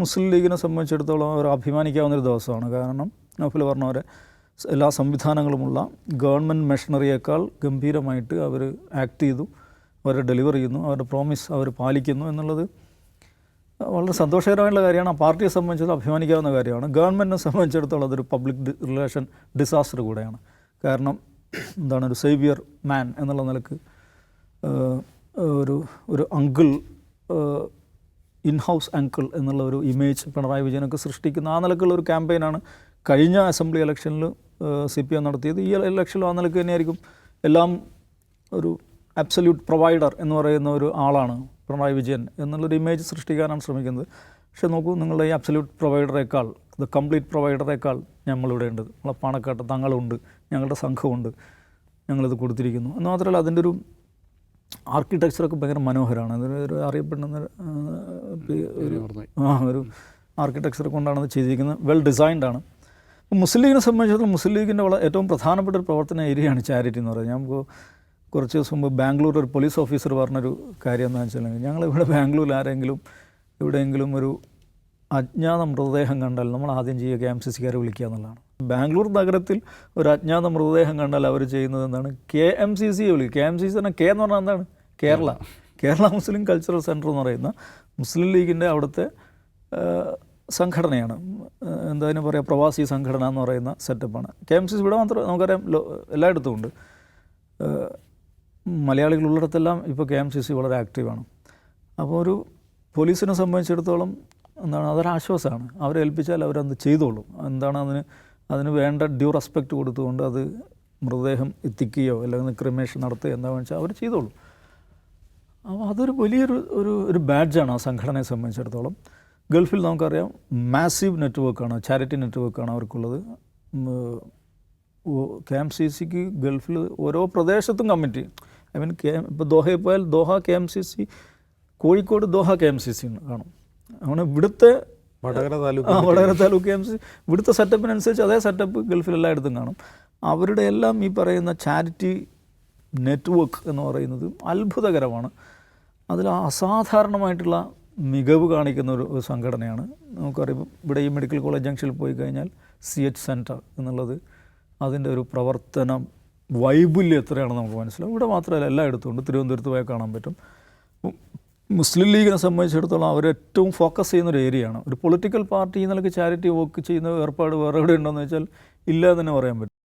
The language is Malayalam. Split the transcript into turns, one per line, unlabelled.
മുസ്ലിം ലീഗിനെ സംബന്ധിച്ചിടത്തോളം അവർ അഭിമാനിക്കാവുന്നൊരു ദിവസമാണ്. കാരണം നൗഫൽ പറഞ്ഞ പോലെ എല്ലാ സംവിധാനങ്ങളുമുള്ള ഗവൺമെൻറ് മെഷീനറിയേക്കാൾ ഗംഭീരമായിട്ട് അവർ ആക്ട് ചെയ്തു, അവർ ഡെലിവർ ചെയ്യുന്നു, അവരുടെ പ്രോമിസ് അവർ പാലിക്കുന്നു എന്നുള്ളത് വളരെ സന്തോഷകരമായിട്ടുള്ള കാര്യമാണ്. ആ പാർട്ടിയെ സംബന്ധിച്ചിടത്തോളം അഭിമാനിക്കാവുന്ന കാര്യമാണ്. ഗവൺമെൻറ്റിനെ സംബന്ധിച്ചിടത്തോളം അതൊരു പബ്ലിക് റിലേഷൻ ഡിസാസ്റ്റർ കൂടെയാണ്. കാരണം എന്താണ്, ഒരു സേവിയർ മാൻ എന്നുള്ള നിലക്ക് ഒരു അങ്കിൾ, ഇൻഹൗസ് അങ്കിൾ എന്നുള്ള ഒരു ഇമേജ് പിണറായി വിജയനൊക്കെ സൃഷ്ടിക്കുന്ന ആ നിലക്കുള്ള ഒരു ക്യാമ്പയിനാണ് കഴിഞ്ഞ അസംബ്ലി ഇലക്ഷനിൽ CPM നടത്തിയത്. ഈ ഇലക്ഷനിലും ആ നിലക്ക് തന്നെയായിരിക്കും. എല്ലാം ഒരു അബ്സല്യൂട്ട് പ്രൊവൈഡർ എന്ന് പറയുന്ന ഒരു ആളാണ് പിണറായി വിജയൻ എന്നുള്ളൊരു ഇമേജ് സൃഷ്ടിക്കാനാണ് ശ്രമിക്കുന്നത്. പക്ഷേ നോക്കൂ, നിങ്ങളുടെ ഈ അബ്സല്യൂട്ട് പ്രൊവൈഡറേക്കാൾ, ദ കംപ്ലീറ്റ് പ്രൊവൈഡറേക്കാൾ നമ്മളിവിടെ ഉണ്ട്. നമ്മളെ പാണക്കാട്ട് തങ്ങളുണ്ട്, ഞങ്ങളുടെ സംഘമുണ്ട്, ഞങ്ങളിത് കൊടുത്തിരിക്കുന്നു. എന്ന് മാത്രമല്ല അതിൻ്റെ ഒരു ആർക്കിടെക്ചറൊക്കെ ഭയങ്കര മനോഹരമാണ്. അതൊരു അറിയപ്പെടുന്ന ഒരു ആർക്കിടെക്ചർ കൊണ്ടാണ് അത് ചെയ്തിരിക്കുന്നത്. വെൽ ഡിസൈൻഡാണ്. മുസ്ലിം ലീഗിനെ സംബന്ധിച്ചിടത്തോളം മുസ്ലിം ലീഗിൻ്റെ ഏറ്റവും പ്രധാനപ്പെട്ട ഒരു പ്രവർത്തന ഏരിയയാണ് ചാരിറ്റി എന്ന് പറയുന്നത്. നമുക്ക് കുറച്ച് ദിവസം മുമ്പ് ബാംഗ്ലൂർ ഒരു പോലീസ് ഓഫീസർ പറഞ്ഞൊരു കാര്യം എന്താണെന്ന് വെച്ചിട്ടുണ്ടെങ്കിൽ, ഞങ്ങളിവിടെ ബാംഗ്ലൂരിൽ ആരെങ്കിലും എവിടെയെങ്കിലും ഒരു അജ്ഞാത മൃതദേഹം കണ്ടാൽ നമ്മൾ ആദ്യം ചെയ്യുക KMCCക്കാരെ വിളിക്കുക എന്നുള്ളതാണ്. ബാംഗ്ലൂർ നഗരത്തിൽ ഒരു അജ്ഞാത മൃതദേഹം കണ്ടാൽ അവർ ചെയ്യുന്നത് എന്താണ്, KMCCയെ വിളിക്കുക. KMCC തന്നെ K എന്ന് പറഞ്ഞാൽ എന്താണ്, കേരള മുസ്ലിം കൾച്ചറൽ സെൻറ്റർ എന്ന് പറയുന്ന മുസ്ലിം ലീഗിൻ്റെ അവിടുത്തെ സംഘടനയാണ്. എന്തായാലും പറയുക, പ്രവാസി സംഘടന എന്ന് പറയുന്ന സെറ്റപ്പാണ്. KMCC ഇവിടെ മാത്രം നമുക്കറിയാം, എല്ലായിടത്തും ഉണ്ട്. മലയാളികളുള്ളിടത്തെല്ലാം ഇപ്പോൾ KMCC വളരെ ആക്റ്റീവാണ്. അപ്പോൾ ഒരു പോലീസിനെ സംബന്ധിച്ചിടത്തോളം എന്താണ്, അതൊരാശ്വാസമാണ്. അവരെ ഏൽപ്പിച്ചാൽ അവരത് ചെയ്തോളും. എന്താണ്, അതിന് വേണ്ട ഡ്യൂ റെസ്പെക്റ്റ് കൊടുത്തുകൊണ്ട് അത് മൃതദേഹം എത്തിക്കുകയോ അല്ലെങ്കിൽ ക്രിമേഷൻ നടത്തുകയോ എന്താണെന്ന് വെച്ചാൽ അവർ ചെയ്തോളും. അപ്പോൾ അതൊരു വലിയൊരു ബാഡ്ജാണ് ആ സംഘടനയെ സംബന്ധിച്ചിടത്തോളം. ഗൾഫിൽ നമുക്കറിയാം മാസീവ് നെറ്റ്വർക്കാണ്, ചാരിറ്റി നെറ്റ്വർക്കാണ് അവർക്കുള്ളത്. KMCCക്ക് ഗൾഫിൽ ഓരോ പ്രദേശത്തും കമ്മിറ്റി, ഇപ്പോൾ ദോഹയിൽ പോയാൽ Doha KMCC, Kozhikode Doha KMCC കാണും. അങ്ങനെ ഇവിടുത്തെ വടകര താലൂക്ക് KMCC ഇവിടുത്തെ സെറ്റപ്പിനനുസരിച്ച് അതേ സെറ്റപ്പ് ഗൾഫിൽ എല്ലായിടത്തും കാണും. അവരുടെ എല്ലാം ഈ പറയുന്ന ചാരിറ്റി നെറ്റ്വർക്ക് എന്ന് പറയുന്നത് അത്ഭുതകരമാണ്. അതിൽ അസാധാരണമായിട്ടുള്ള മികവ് കാണിക്കുന്ന ഒരു സംഘടനയാണ്. നമുക്കറിയാം, ഇവിടെ ഈ മെഡിക്കൽ കോളേജ് ജംഗ്ഷനിൽ പോയി കഴിഞ്ഞാൽ CH സെൻറ്റർ എന്നുള്ളത് അതിൻ്റെ ഒരു പ്രവർത്തനം വൈപുല്യം എത്രയാണെന്ന് നമുക്ക് മനസ്സിലാവും. ഇവിടെ മാത്രമല്ല, എല്ലായിടത്തും ഉണ്ട്. തിരുവനന്തപുരത്ത് പോയാൽ കാണാൻ പറ്റും. മുസ്ലിം ലീഗിനെ സംബന്ധിച്ചിടത്തോളം അവരേറ്റവും ഫോക്കസ് ചെയ്യുന്നൊരു ഏരിയയാണ്. ഒരു പൊളിറ്റിക്കൽ പാർട്ടി ഈ നിലയ്ക്ക് ചാരിറ്റി വർക്ക് ചെയ്യുന്ന ഏർപ്പാട് വേറെ എവിടെ ഉണ്ടോയെന്ന് വെച്ചാൽ ഇല്ല എന്ന് തന്നെ പറയാൻ പറ്റും.